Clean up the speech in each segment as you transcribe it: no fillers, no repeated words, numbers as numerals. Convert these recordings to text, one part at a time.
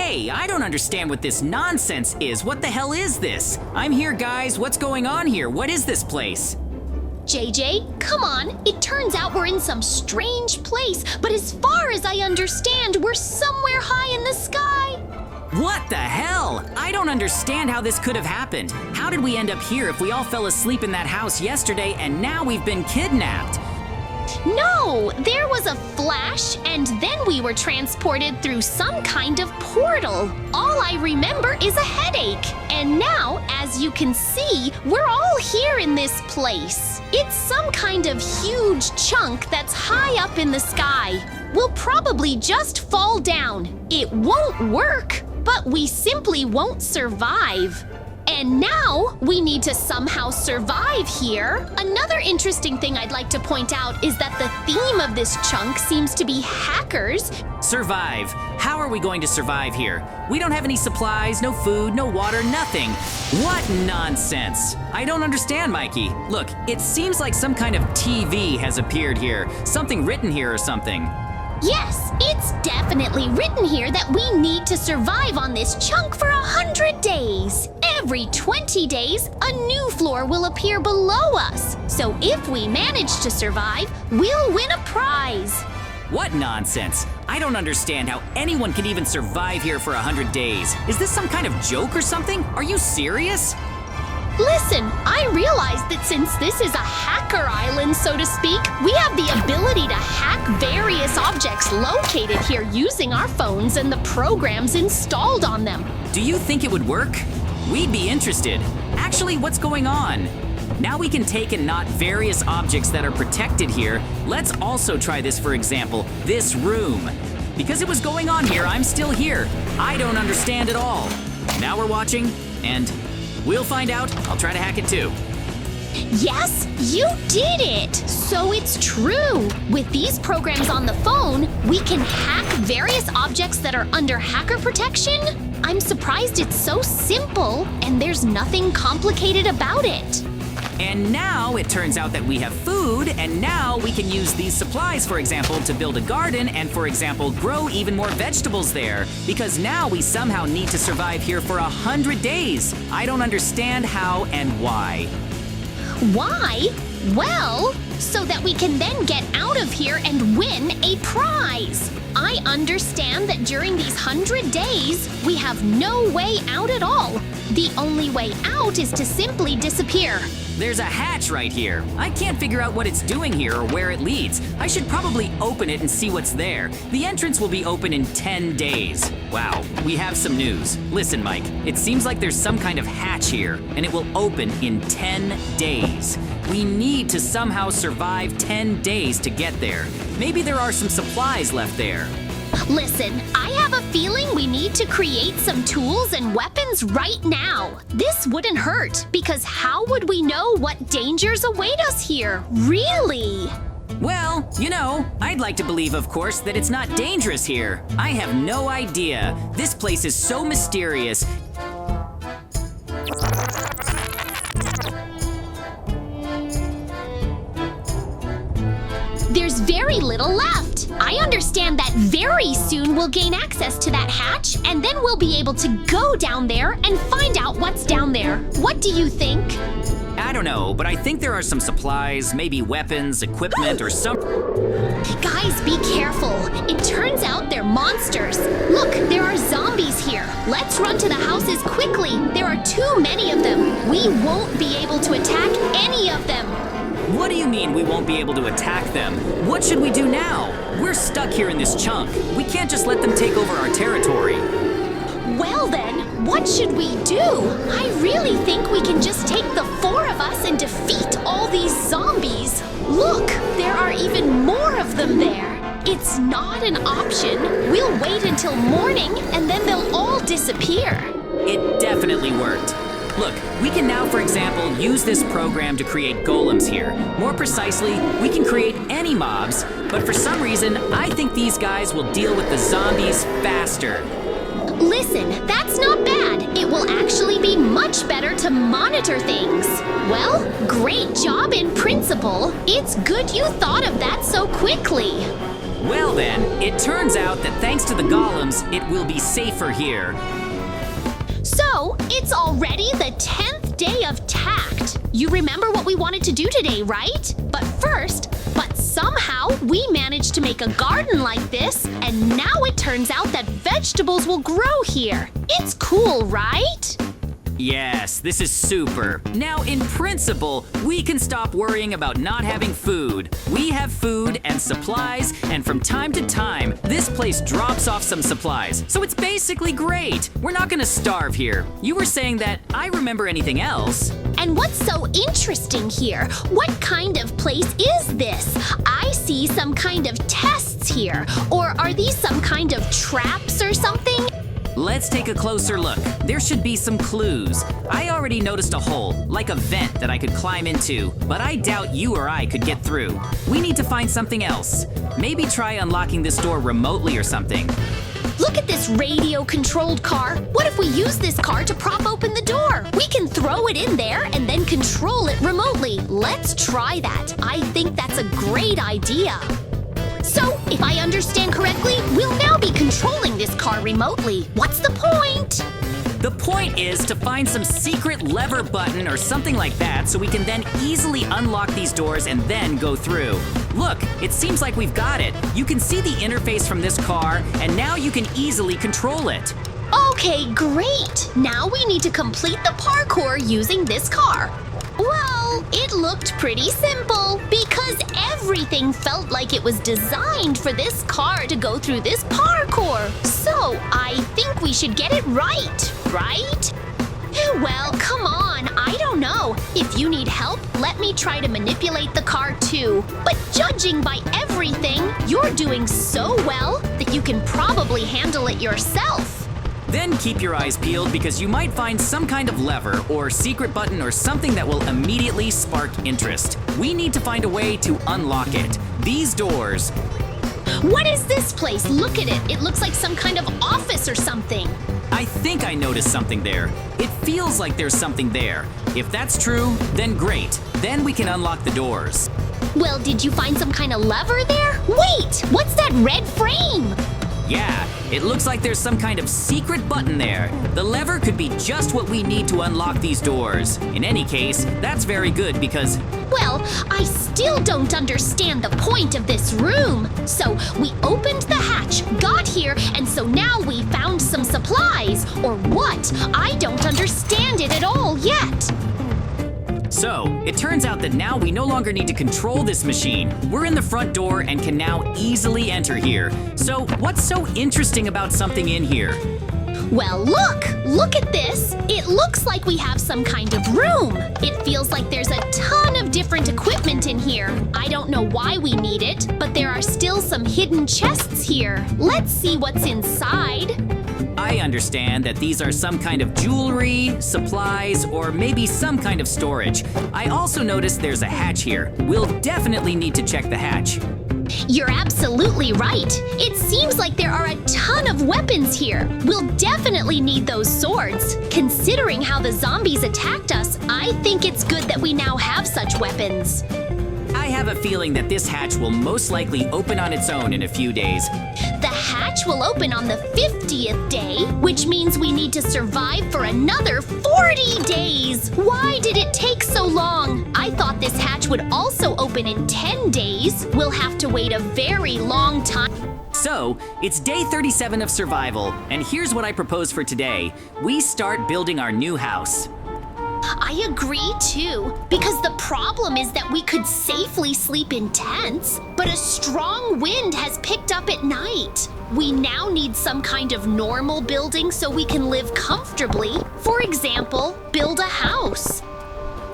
Hey, I don't understand what this nonsense is. What the hell is this? I'm here, guys. What's going on here? What is this place? JJ, come on. It turns out we're in some strange place, but as far as I understand, we're somewhere high in the sky. What the hell? I don't understand how this could have happened. How did we end up here if we all fell asleep in that house yesterday and now we've been kidnapped? No, there was a flash, and then we were transported through some kind of portal. All I remember is a headache. And now, as you can see, we're all here in this place. It's some kind of huge chunk that's high up in the sky. We'll probably just fall down. It won't work, but we simply won't survive. And now, we need to somehow survive here. Another interesting thing I'd like to point out is that the theme of this chunk seems to be hackers. Survive. How are we going to survive here? We don't have any supplies, no food, no water, nothing. What nonsense! I don't understand, Mikey. Look, it seems like some kind of TV has appeared here. Something written here or something. Yes, it's definitely written here that we need to survive on this chunk for 100 days. Every 20 days, a new floor will appear below us. So if we manage to survive, we'll win a prize. What nonsense! I don't understand how anyone can even survive here for 100 days. Is this some kind of joke or something? Are you serious? Listen, I realize that since this is a hacker island, so to speak, we have the ability to hack various objects located here using our phones and the programs installed on them. Do you think it would work? We'd be interested. Actually, what's going on? Now we can take and knot various objects that are protected here. Let's also try this, for example, this room. Because it was going on here, I'm still here. I don't understand at all. Now we're watching, and we'll find out. I'll try to hack it too. Yes, you did it! So it's true. With these programs on the phone, we can hack various objects that are under hacker protection. I'm surprised it's so simple, and there's nothing complicated about it. And now it turns out that we have food, and now we can use these supplies, for example, to build a garden and, for example, grow even more vegetables there. Because now we somehow need to survive here for 100 days. I don't understand how and why. Why? Well, so that we can then get out of here and win a prize. I understand that during these 100 days, we have no way out at all. The only way out is to simply disappear. There's a hatch right here. I can't figure out what it's doing here or where it leads. I should probably open it and see what's there. The entrance will be open in 10 days. Wow, we have some news. Listen, Mike, it seems like there's some kind of hatch here, and it will open in 10 days. We need to somehow survive 10 days to get there. Maybe there are some supplies left there. Listen, I have a feeling we need to create some tools and weapons right now. This wouldn't hurt, because how would we know what dangers await us here? Really? Well, you know, I'd like to believe, of course, that it's not dangerous here. I have no idea. This place is so mysterious. There's very little left. I understand that very soon we'll gain access to that hatch, and then we'll be able to go down there and find out what's down there. What do you think? I don't know, but I think there are some supplies, maybe weapons, equipment, or some... Guys, be careful. It turns out they're monsters. Look, there are zombies here. Let's run to the houses quickly. There are too many of them. We won't be able to attack any of them. What do you mean we won't be able to attack them? What should we do now? We're stuck here in this chunk. We can't just let them take over our territory. Well then, what should we do? I really think we can just take the 4 of us and defeat all these zombies. Look, there are even more of them there. It's not an option. We'll wait until morning and then they'll all disappear. It definitely worked. Look, we can now, for example, use this program to create golems here. More precisely, we can create any mobs, but for some reason, I think these guys will deal with the zombies faster. Listen, that's not bad. It will actually be much better to monitor things. Well, great job in principle. It's good you thought of that so quickly. Well then, it turns out that thanks to the golems, it will be safer here. So, it's already the 10th day of tact. You remember what we wanted to do today, right? But somehow we managed to make a garden like this, and now it turns out that vegetables will grow here. It's cool, right? Yes, this is super. Now, in principle, we can stop worrying about not having food. We have food and supplies, and from time to time, this place drops off some supplies. So it's basically great. We're not gonna starve here. You were saying that I remember anything else. And what's so interesting here? What kind of place is this? I see some kind of tests here. Or are these some kind of traps or something? Let's take a closer look. There should be some clues. I already noticed a hole, like a vent that I could climb into, but I doubt you or I could get through. We need to find something else. Maybe try unlocking this door remotely or something. Look at this radio-controlled car. What if we use this car to prop open the door? We can throw it in there and then control it remotely. Let's try that. I think that's a great idea. So, if I understand correctly, we'll now be controlling this car remotely. What's the point? The point is to find some secret lever button or something like that so we can then easily unlock these doors and then go through. Look, it seems like we've got it. You can see the interface from this car, and now you can easily control it. Okay, great. Now we need to complete the parkour using this car. Well, it looked pretty simple because everything felt like it was designed for this car to go through this parkour. So, I think we should get it right? Well, come on, I don't know. If you need help, let me try to manipulate the car too. But judging by everything, you're doing so well that you can probably handle it yourself. Then keep your eyes peeled because you might find some kind of lever or secret button or something that will immediately spark interest. We need to find a way to unlock it. These doors. What is this place? Look at it. It looks like some kind of office or something. I think I noticed something there. It feels like there's something there. If that's true, then great. Then we can unlock the doors. Well, did you find some kind of lever there? Wait, what's that red frame? Yeah, it looks like there's some kind of secret button there. The lever could be just what we need to unlock these doors. In any case, that's very good because... Well, I still don't understand the point of this room. So we opened the hatch, got here, and so now we found some supplies. Or what? I don't understand it at all yet. So, it turns out that now we no longer need to control this machine. We're in the front door and can now easily enter here. So, what's so interesting about something in here? Well, look at this. It looks like we have some kind of room. It feels like there's a ton of different equipment in here. I don't know why we need it, but there are still some hidden chests here. Let's see what's inside. I understand that these are some kind of jewelry, supplies, or maybe some kind of storage. I also noticed there's a hatch here. We'll definitely need to check the hatch. You're absolutely right. It seems like there are a ton of weapons here. We'll definitely need those swords. Considering how the zombies attacked us, I think it's good that we now have such weapons. I have a feeling that this hatch will most likely open on its own in a few days. The hatch will open on the 50th day, which means we need to survive for another 40 days. Why did it take so long? I thought this hatch would also open in 10 days. We'll have to wait a very long time. So, it's day 37 of survival, and here's what I propose for today. We start building our new house. I agree too, because the problem is that we could safely sleep in tents, but a strong wind has picked up at night. We now need some kind of normal building so we can live comfortably. For example, build a house.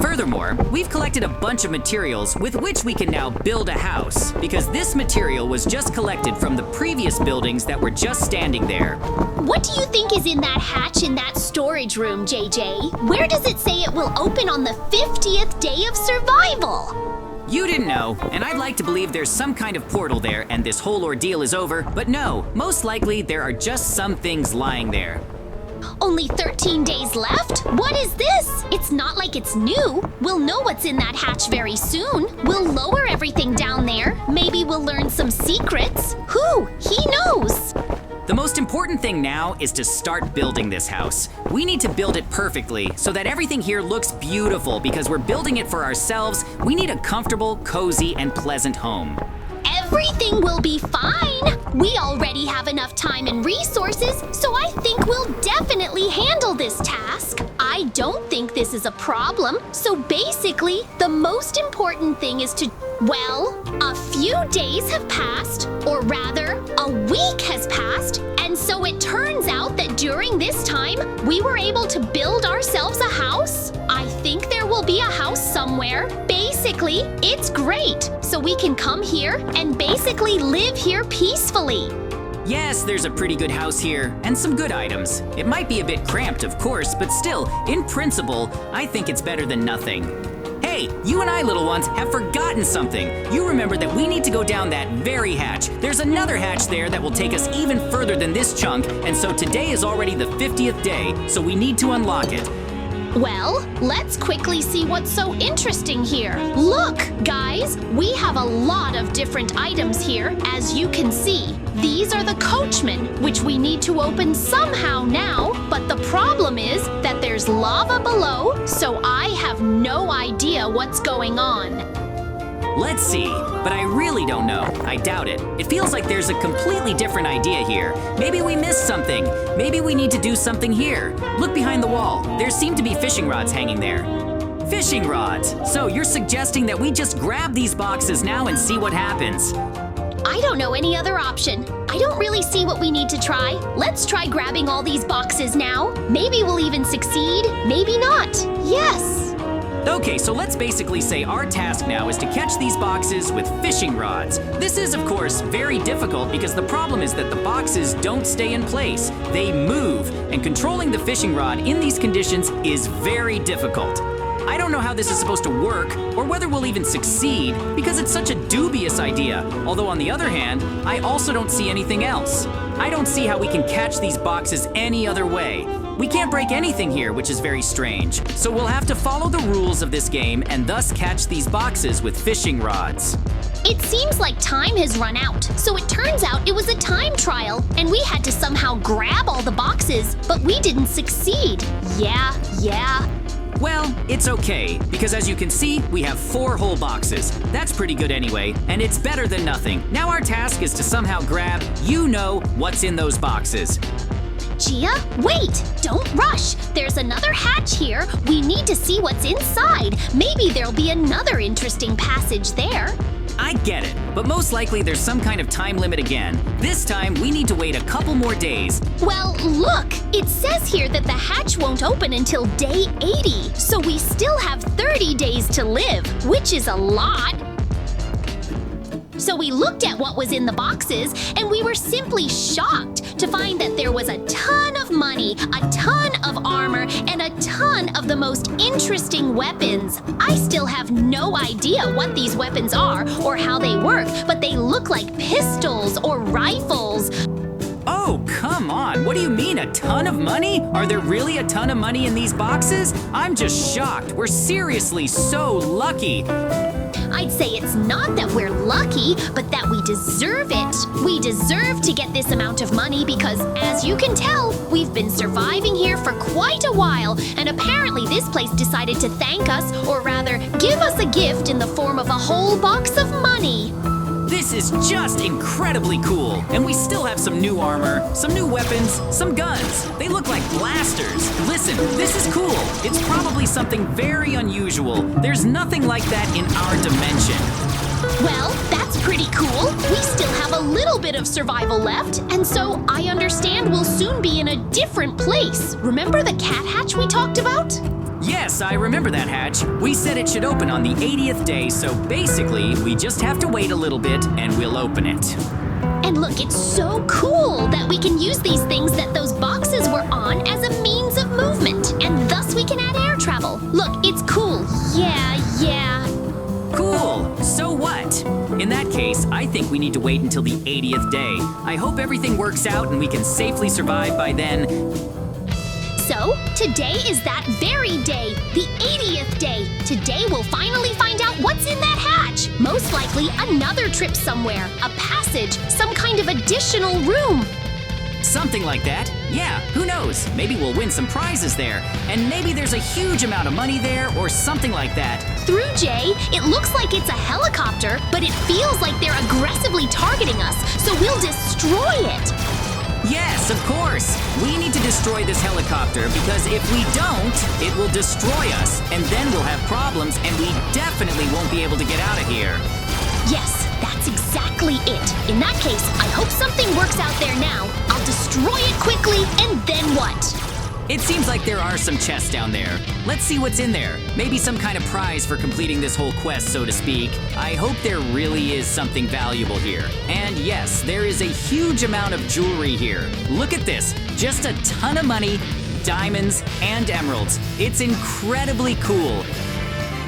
Furthermore, we've collected a bunch of materials with which we can now build a house, because this material was just collected from the previous buildings that were just standing there. What do you think is in that hatch in that storage room, JJ? Where does it say it will open on the 50th day of survival? You didn't know, and I'd like to believe there's some kind of portal there and this whole ordeal is over, but no, most likely there are just some things lying there. Only 13 days left? What is this? It's not like it's new. We'll know what's in that hatch very soon. We'll lower everything down there. Maybe we'll learn some secrets. Who? He knows. The most important thing now is to start building this house. We need to build it perfectly so that everything here looks beautiful because we're building it for ourselves. We need a comfortable, cozy, and pleasant home. Everything will be fine. We already have enough time and resources, so I think we'll definitely handle this task. I don't think this is a problem. So basically, the most important thing is to, well, a few days have passed, or rather, a week has passed, and so it turns out that during this time, we were able to build ourselves a house. I think there will be a house somewhere. Basically, it's great, so we can come here and basically live here peacefully. Yes, there's a pretty good house here, and some good items. It might be a bit cramped, of course, but still, in principle, I think it's better than nothing. Hey, you and I, little ones, have forgotten something. You remember that we need to go down that very hatch. There's another hatch there that will take us even further than this chunk, and so today is already the 50th day, so we need to unlock it. Well, let's quickly see what's so interesting here. Look, guys, we have a lot of different items here, as you can see. These are the coachmen, which we need to open somehow now, but the problem is that there's lava below, so I have no idea what's going on. Let's see, but I really don't know. I doubt it. It feels like there's a completely different idea here. Maybe we missed something. Maybe we need to do something here. Look behind the wall. There seem to be fishing rods hanging there. Fishing rods! So you're suggesting that we just grab these boxes now and see what happens? I don't know any other option. I don't really see what we need to try. Let's try grabbing all these boxes now. Maybe we'll even succeed, maybe not. Yes! Okay, so let's basically say our task now is to catch these boxes with fishing rods. This is, of course, very difficult because the problem is that the boxes don't stay in place. They move, and controlling the fishing rod in these conditions is very difficult. I don't know how this is supposed to work or whether we'll even succeed because it's such a dubious idea. Although on the other hand, I also don't see anything else. I don't see how we can catch these boxes any other way. We can't break anything here, which is very strange. So we'll have to follow the rules of this game and thus catch these boxes with fishing rods. It seems like time has run out, so it turns out it was a time trial, and we had to somehow grab all the boxes, but we didn't succeed. Yeah. Well, it's okay, because as you can see, we have 4 whole boxes. That's pretty good anyway, and it's better than nothing. Now our task is to somehow grab, you know, what's in those boxes. Gia, wait! Don't rush! There's another hatch here. We need to see what's inside. Maybe there'll be another interesting passage there. I get it, but most likely there's some kind of time limit again. This time, we need to wait a couple more days. Well, look! It says here that the hatch won't open until day 80, so we still have 30 days to live, which is a lot. So we looked at what was in the boxes, and we were simply shocked to find that there was a ton of money, a ton of armor, and a ton of the most interesting weapons. I still have no idea what these weapons are or how they work, but they look like pistols or rifles. Oh, come on. What do you mean, a ton of money? Are there really a ton of money in these boxes? I'm just shocked. We're seriously so lucky. I'd say it's not that we're lucky, but that we deserve it. We deserve to get this amount of money because, as you can tell, we've been surviving here for quite a while, and apparently this place decided to thank us, or rather, give us a gift in the form of a whole box of money. This is just incredibly cool, and we still have some new armor, some new weapons, some guns. They look like blasters. Listen, this is cool. It's probably something very unusual. There's nothing like that in our dimension. Well, that's pretty cool. We still have a little bit of survival left, and so I understand we'll soon be in a different place. Remember the cat hatch we talked about? Yes, I remember that hatch. We said it should open on the 80th day, so basically, we just have to wait a little bit and we'll open it. And look, it's so cool that we can use these things that those boxes were on as a means of movement, and thus we can add air travel. Look, it's cool. Yeah. Cool. So what? In that case, I think we need to wait until the 80th day. I hope everything works out and we can safely survive by then. So, today is that very day, the 80th day. Today we'll finally find out what's in that hatch. Most likely another trip somewhere, a passage, some kind of additional room. Something like that. Yeah, who knows? Maybe we'll win some prizes there. And maybe there's a huge amount of money there or something like that. Through Jay, it looks like it's a helicopter, but it feels like they're aggressively targeting us, so we'll destroy it. Yes, of course. We need to destroy this helicopter because if we don't, it will destroy us. And then we'll have problems and we definitely won't be able to get out of here. Yes, that's exactly it. In that case, I hope something works out there now. I'll destroy it quickly, and then what? It seems like there are some chests down there. Let's see what's in there. Maybe some kind of prize for completing this whole quest, so to speak. I hope there really is something valuable here. And yes, there is a huge amount of jewelry here. Look at this. Just a ton of money, diamonds, and emeralds. It's incredibly cool.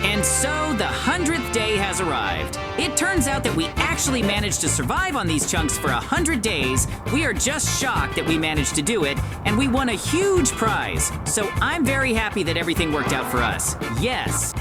And so the 100th day has arrived. It turns out that we actually managed to survive on these chunks for 100 days. We are just shocked that we managed to do it, and we won a huge prize. So I'm very happy that everything worked out for us. Yes.